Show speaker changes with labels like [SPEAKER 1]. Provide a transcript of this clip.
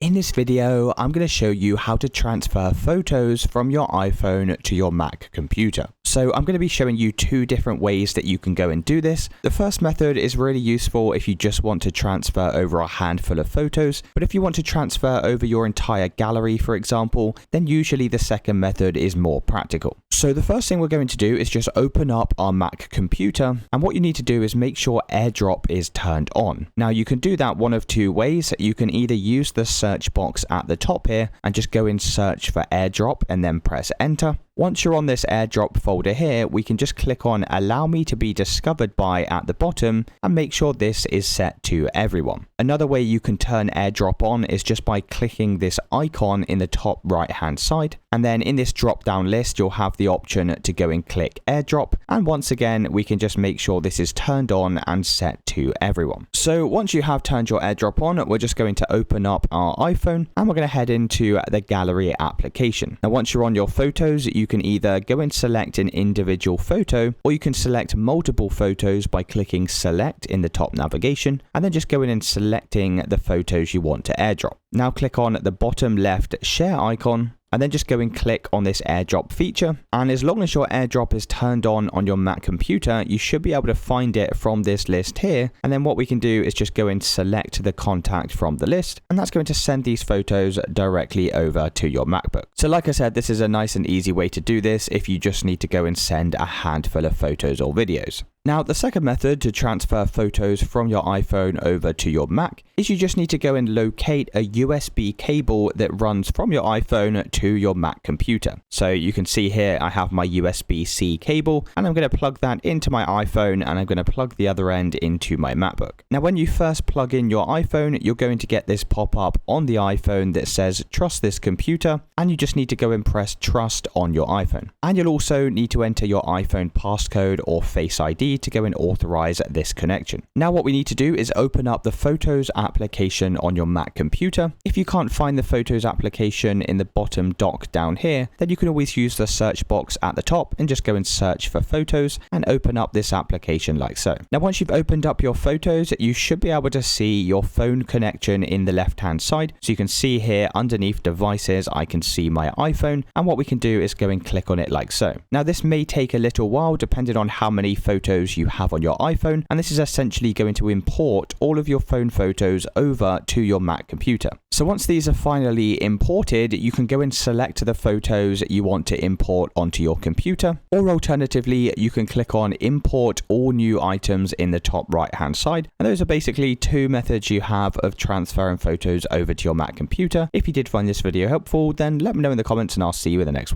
[SPEAKER 1] In this video, I'm going to show you how to transfer photos from your iPhone to your Mac computer. So I'm going to be showing you two different ways that you can go and do this. The first method is really useful if you just want to transfer over a handful of photos, but if you want to transfer over your entire gallery, for example, then usually the second method is more practical. So the first thing we're going to do is just open up our Mac computer, and what you need to do is make sure AirDrop is turned on. Now you can do that one of two ways. You can either use the search box at the top here and just go in search for AirDrop and then press enter. Once you're on this AirDrop folder here, we can just click on allow me to be discovered by at the bottom and make sure this is set to everyone. Another way you can turn AirDrop on is just by clicking this icon in the top right hand side, and then in this drop down list you'll have the option to go and click AirDrop, and once again we can just make sure this is turned on and set to everyone. So once you have turned your AirDrop on, we're just going to open up our iPhone and we're going to head into the gallery application. Now once you're on your photos, you can either go and select an individual photo, or you can select multiple photos by clicking select in the top navigation and then just going and selecting the photos you want to AirDrop. Now click on the bottom left share icon and then just go and click on this AirDrop feature, and as long as your AirDrop is turned on your Mac computer, you should be able to find it from this list here. And then what we can do is just go and select the contact from the list, and that's going to send these photos directly over to your MacBook. So like I said, this is a nice and easy way to do this if you just need to go and send a handful of photos or videos. Now, the second method to transfer photos from your iPhone over to your Mac is you just need to go and locate a USB cable that runs from your iPhone to your Mac computer. So you can see here I have my USB-C cable, and I'm going to plug that into my iPhone, and I'm going to plug the other end into my MacBook. Now, when you first plug in your iPhone, you're going to get this pop-up on the iPhone that says trust this computer, and you just need to go and press trust on your iPhone. And you'll also need to enter your iPhone passcode or Face ID to go and authorize this connection. Now what we need to do is open up the Photos application on your Mac computer. If you can't find the Photos application in the bottom dock down here, then you can always use the search box at the top and just go and search for Photos and open up this application like so. Now once you've opened up your Photos, you should be able to see your phone connection in the left hand side. So you can see here underneath devices, I can see my iPhone, and what we can do is go and click on it like so. Now this may take a little while depending on how many photos you have on your iPhone, and this is essentially going to import all of your phone photos over to your Mac computer. So once these are finally imported, you can go and select the photos you want to import onto your computer, or alternatively you can click on import all new items in the top right hand side, and those are basically two methods you have of transferring photos over to your Mac computer. If you did find this video helpful, then let me know in the comments and I'll see you in the next one.